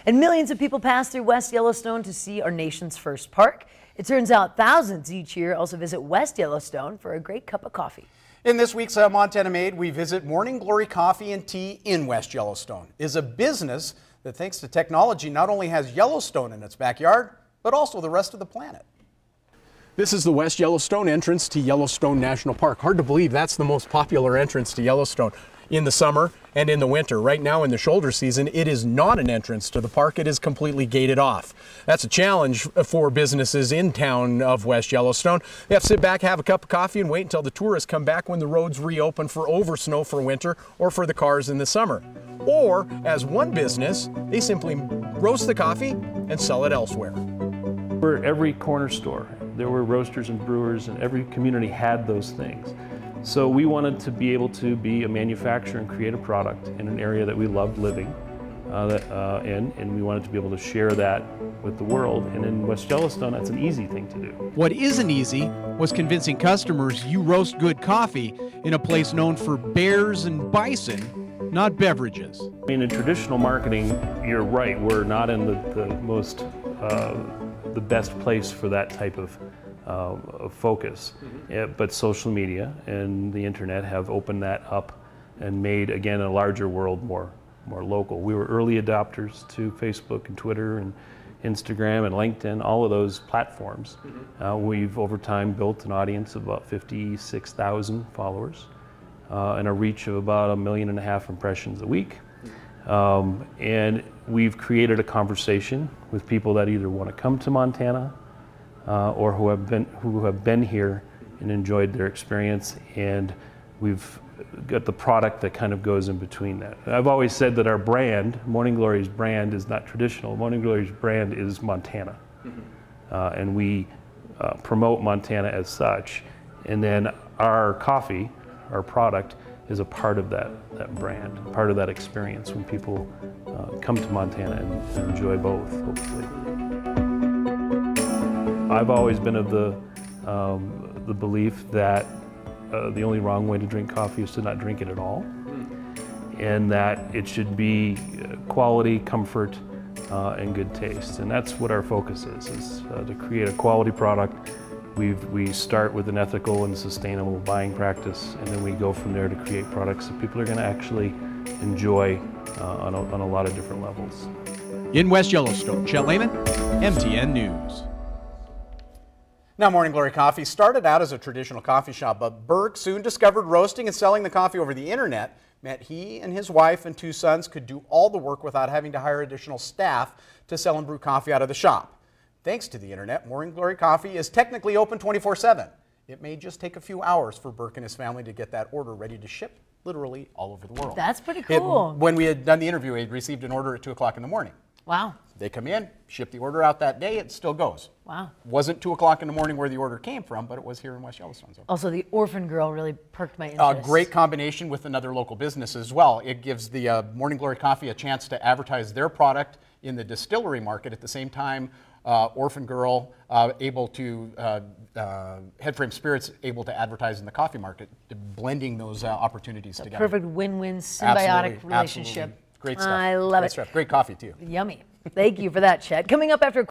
And millions of people pass through West Yellowstone to see our nation's first park. It turns out thousands each year also visit West Yellowstone for a great cup of coffee. In this week's Montana Made, we visit Morning Glory Coffee and Tea in West Yellowstone. It is a business that, thanks to technology, not only has Yellowstone in its backyard, but also the rest of the planet. This is the West Yellowstone entrance to Yellowstone National Park. Hard to believe that's the most popular entrance to Yellowstone in the summer and in the winter. Right now in the shoulder season, it is not an entrance to the park. It is completely gated off. That's a challenge for businesses in town of West Yellowstone. They have to sit back, have a cup of coffee, and wait until the tourists come back when the roads reopen for oversnow for winter or for the cars in the summer. Or, as one business, they simply roast the coffee and sell it elsewhere. For every corner store, there were roasters and brewers, and every community had those things. So we wanted to be able to be a manufacturer and create a product in an area that we loved living in, and we wanted to be able to share that with the world. And in West Yellowstone, that's an easy thing to do. What isn't easy was convincing customers you roast good coffee in a place known for bears and bison, not beverages. I mean, in traditional marketing, you're right, we're not in the best place for that type of focus. But social media and the internet have opened that up and made, again, a larger world more local. We were early adopters to Facebook and Twitter and Instagram and LinkedIn, all of those platforms. We've over time built an audience of about 56,000 followers and a reach of about 1.5 million impressions a week. And we've created a conversation with people that either want to come to Montana or who have been here and enjoyed their experience, and we've got the product that kind of goes in between that. I've always said that our brand, Morning Glory's brand, is not traditional. Morning Glory's brand is Montana, and we promote Montana as such. And then our coffee, our product, is a part of that brand, part of that experience when people come to Montana and enjoy both, hopefully. I've always been of the belief that the only wrong way to drink coffee is to not drink it at all, and that it should be quality, comfort, and good taste. And that's what our focus is to create a quality product. We start with an ethical and sustainable buying practice, and then we go from there to create products that people are going to actually enjoy on a lot of different levels. In West Yellowstone, Chet Lehman, MTN News. Now, Morning Glory Coffee started out as a traditional coffee shop, but Burke soon discovered roasting and selling the coffee over the internet meant he and his wife and 2 sons could do all the work without having to hire additional staff to sell and brew coffee out of the shop. Thanks to the internet, Morning Glory Coffee is technically open 24/7. It may just take a few hours for Burke and his family to get that order ready to ship literally all over the world. That's pretty cool. When we had done the interview, we had received an order at 2 o'clock in the morning. Wow. They come in, ship the order out that day, it still goes. Wow. Wasn't 2 o'clock in the morning where the order came from, but it was here in West Yellowstone. So. Also, the Orphan Girl really perked my interest. Great combination with another local business as well. It gives the Morning Glory Coffee a chance to advertise their product in the distillery market at the same time. Orphan Girl able to, Headframe Spirits able to advertise in the coffee market, blending those opportunities together. Perfect win-win symbiotic relationship. Absolutely. Great stuff. I love Great it. Stuff. Great coffee too. Yummy. Thank you for that, Chet. Coming up after